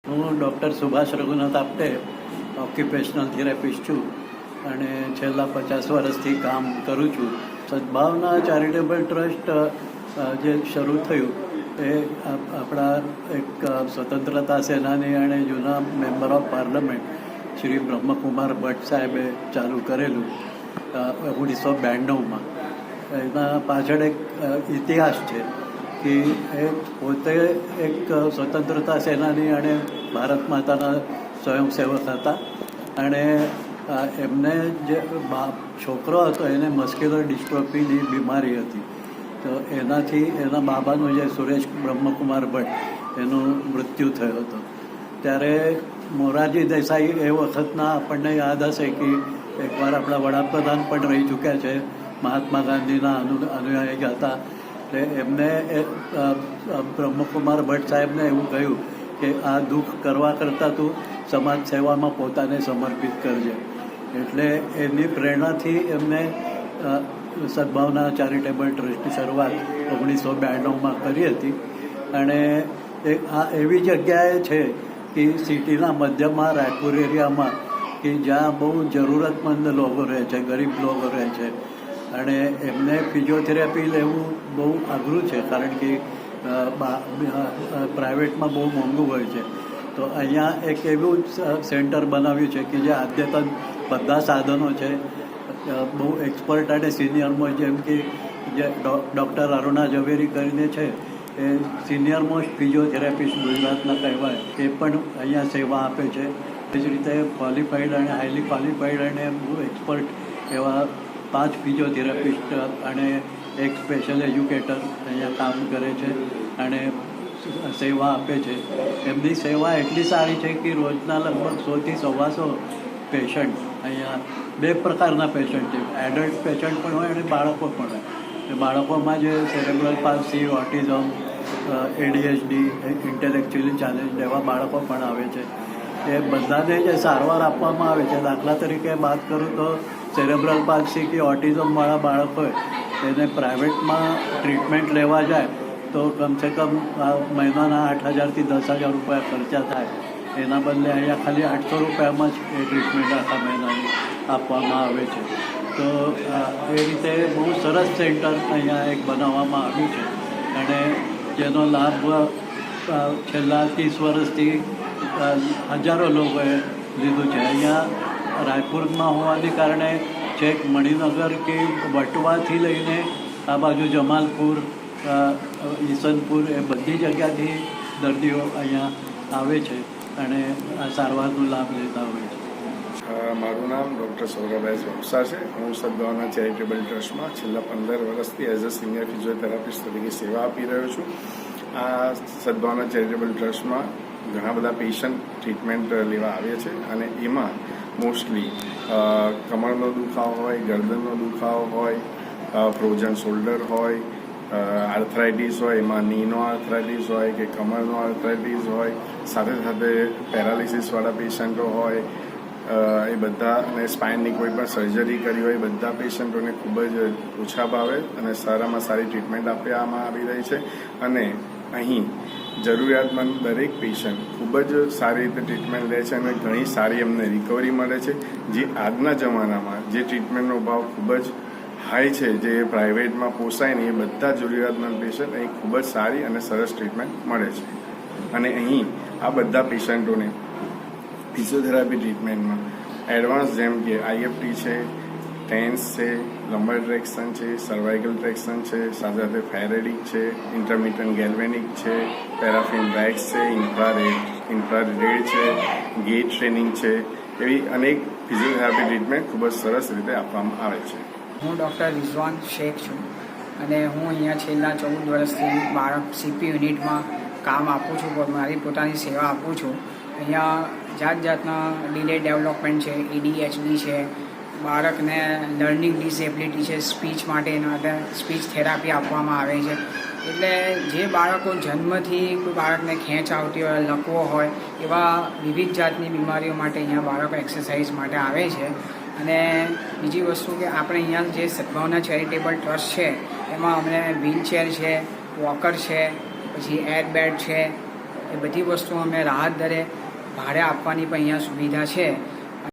હું doctor Subhash Raghunath Apte occupational therapist છું અને છેલ્લા 50 વર્ષથી કામ કરું છું. સદભાવના ચેરિટેબલ ટ્રસ્ટ જે શરૂ થયું એ આપણા એક સ્વતંત્રતા સેનાની અને જૂના member of parliament Shri Brahmakumar Bhatt સાહેબે ચાલુ કરેલું 1992માં. એના પાછળ એક ઇતિહાસ છે કે એ પોતે એક સ્વતંત્રતા સેનાની અને ભારત માતાના સ્વયંસેવક હતા અને એમને જે છોકરો હતો એને મસ્ક્યુલર ડિસ્ટ્રોફીની બીમારી હતી. તો એનાથી એના બાબાનું જે સુરેશ બ્રહ્મકુમાર ભટ્ટ એનું મૃત્યુ થયો હતો. ત્યારે મોરારજી દેસાઈ એ વખતના આપણને યાદ હશે કે એકવાર આપણા વડાપ્રધાન પણ રહી ચૂક્યા છે, મહાત્મા ગાંધીના અનુયાયી હતા. એટલે એમને બ્રહ્મકુમાર ભટ્ટ સાહેબને એવું કહ્યું કે આ દુઃખ કરવા કરતાં તું સમાજ સેવામાં પોતાને સમર્પિત કરજે. એટલે એની પ્રેરણાથી એમને સદભાવના ચેરિટેબલ ટ્રસ્ટની શરૂઆત 1992માં કરી હતી. અને આ એવી જગ્યાએ છે કે સિટીના મધ્યમાં રાયપુર એરિયામાં કે જ્યાં બહુ જરૂરતમંદ લોકો રહે છે, ગરીબ લોકો રહે છે અને એમને ફિઝિયોથેરાપી લેવું બહુ અઘરું છે કારણ કે પ્રાઇવેટમાં બહુ મોંઘું હોય છે. તો અહીંયા એક એવું સેન્ટર બનાવ્યું છે કે જે અદ્યતન બધા સાધનો છે, બહુ એક્સપર્ટ અને સિનિયર મોસ્ટ, જેમ કે જે ડૉક્ટર અરુણા ઝવેરી કરીને છે એ સિનિયર મોસ્ટ ફિઝિયોથેરાપિસ્ટ ગુજરાતના કહેવાય, એ પણ અહીંયા સેવા આપે છે. એ જ રીતે ક્વોલિફાઈડ અને હાઈલી ક્વોલિફાઈડ અને બહુ એક્સપર્ટ એવા 5 ફિઝિયોથેરાપિસ્ટ અને એક સ્પેશિયલ એજ્યુકેટર અહીંયા કામ કરે છે અને સેવા આપે છે. એમની સેવા એટલી સારી છે કે રોજના લગભગ 100થી 125 પેશન્ટ અહીંયા 2 પ્રકારના પેશન્ટ છે. એડલ્ટ પેશન્ટ પણ હોય અને બાળકો પણ હોય. બાળકોમાં જે cerebral palsy, autism, ADHD, intellectually challenge એવા બાળકો પણ આવે છે. એ બધાને જે સારવાર આપવામાં આવે છે, દાખલા તરીકે વાત કરું તો સેરેબ્રલ પાલ્સી કે ઓટિઝમવાળા બાળક હોય એને પ્રાઇવેટમાં ટ્રીટમેન્ટ લેવા જાય તો કમસે કમ મહિનાના 8,000થી 10,000 રૂપિયા ખર્ચા થાય. એના બદલે અહીંયા ખાલી 800 રૂપિયામાં જ એ ટ્રીટમેન્ટ આખા મહિનાની આપવામાં આવે છે. તો એ રીતે બહુ સરસ સેન્ટર અહીંયા એક બનાવવામાં આવ્યું છે અને જેનો લાભ છેલ્લા 30 વર્ષથી હજારો લોકોએ લીધું છે. અહીંયા રાયપુરમાં હોવાને કારણે છેક મણિનગર કે વટવાથી લઈને આ બાજુ જમાલપુર, ઈસનપુર, એ બધી જગ્યાથી દર્દીઓ અહીંયા આવે છે અને આ સારવારનો લાભ લેતા હોય છે. મારું નામ ડૉક્ટર સૌરભભાઈ વપસા છે. હું સદભાવના ચેરિટેબલ ટ્રસ્ટમાં છેલ્લા 15 વર્ષથી એઝ અ સિનિયર ફિઝિયોથેરાપિસ્ટ તરીકે સેવા આપી રહ્યો છું. આ સદભાવના ચેરિટેબલ ટ્રસ્ટમાં ઘણા બધા પેશન્ટ ટ્રીટમેન્ટ લેવા આવે છે અને એમાં મોસ્ટલી કમરનો દુખાવો હોય, ગરદનનો દુખાવો હોય, ફ્રોઝન શોલ્ડર હોય, આર્થરાઇટીસ હોય, એમાં નીનો આર્થરાઇટીસ હોય કે કમરનો આર્થરાઇટીસ હોય, સાથે સાથે પેરાલિસિસવાળા પેશન્ટો હોય, એ બધા અને સ્પાઇનની કોઈ પણ સર્જરી કરી હોય, બધા પેશન્ટોને ખૂબ જ ઓછા ભાવે અને સારામાં સારી ટ્રીટમેન્ટ આપવામાં આવી રહી છે. અને અહીં જરૂરિયાતમંદ દરેક પેશન્ટ ખૂબ જ સારી રીતે ટ્રીટમેન્ટ લે છે અને ઘણી સારી એમને રિકવરી મળે છે. જે આજના જમાનામાં જે ટ્રીટમેન્ટનો ભાવ ખૂબ જ હાઈ છે, જે પ્રાઇવેટમાં પોસાય નહીં, એ બધા જરૂરિયાતમંદ પેશન્ટ અહીં ખૂબ જ સારી અને સરસ ટ્રીટમેન્ટ મળે છે. અને અહીં આ બધા પેશન્ટોને ફિઝિયોથેરાપી ટ્રીટમેન્ટમાં એડવાન્સ જેમ કે IFT છે, ટેન્સ છે, લંબર ટ્રેક્શન છે, સર્વાઇકલ ટ્રેક્શન છે, સાથે સાથે ફેરેડિક છે, ઇન્ટરમિટન્ટ ગેલ્વેનિક છે, પેરાફિન વેક્સ છે, ઇન્ફ્રારેડ છે, ગેટ ટ્રેનિંગ છે, એવી અનેક ફિઝિયોથેરાપી ટ્રીટમેન્ટ ખૂબ જ સરસ રીતે આપવામાં આવે છે. હું ડૉક્ટર રિઝવાન શેખ છું અને હું અહીંયા છેલ્લા 14 વર્ષથી બાળક CP યુનિટમાં કામ આપું છું, મારી પોતાની સેવા આપું છું. અહીંયા જાતના ડિલે ડેવલપમેન્ટ છે, ADHD છે, બાળકને લર્નિંગ ડિસેબિલિટી છે, સ્પીચ માટે સ્પીચ થેરાપી આપવામાં આવે છે. એટલે જે બાળકો જન્મથી કોઈ બાળકને ખેંચ આવતી હોય, લકવો હોય, એવા વિવિધ જાતની બીમારીઓ માટે અહીંયા બાળકો એક્સરસાઇઝ માટે આવે છે. અને બીજી વસ્તુ કે આપણે અહીંયા જે સદભાવના ચેરિટેબલ ટ્રસ્ટ છે એમાં અમને વ્હીલચેર છે, વોકર છે, પછી એરબેડ છે, એ બધી વસ્તુ અમે રાહત દરે ભાડે આપવાની પણ અહીંયા સુવિધા છે.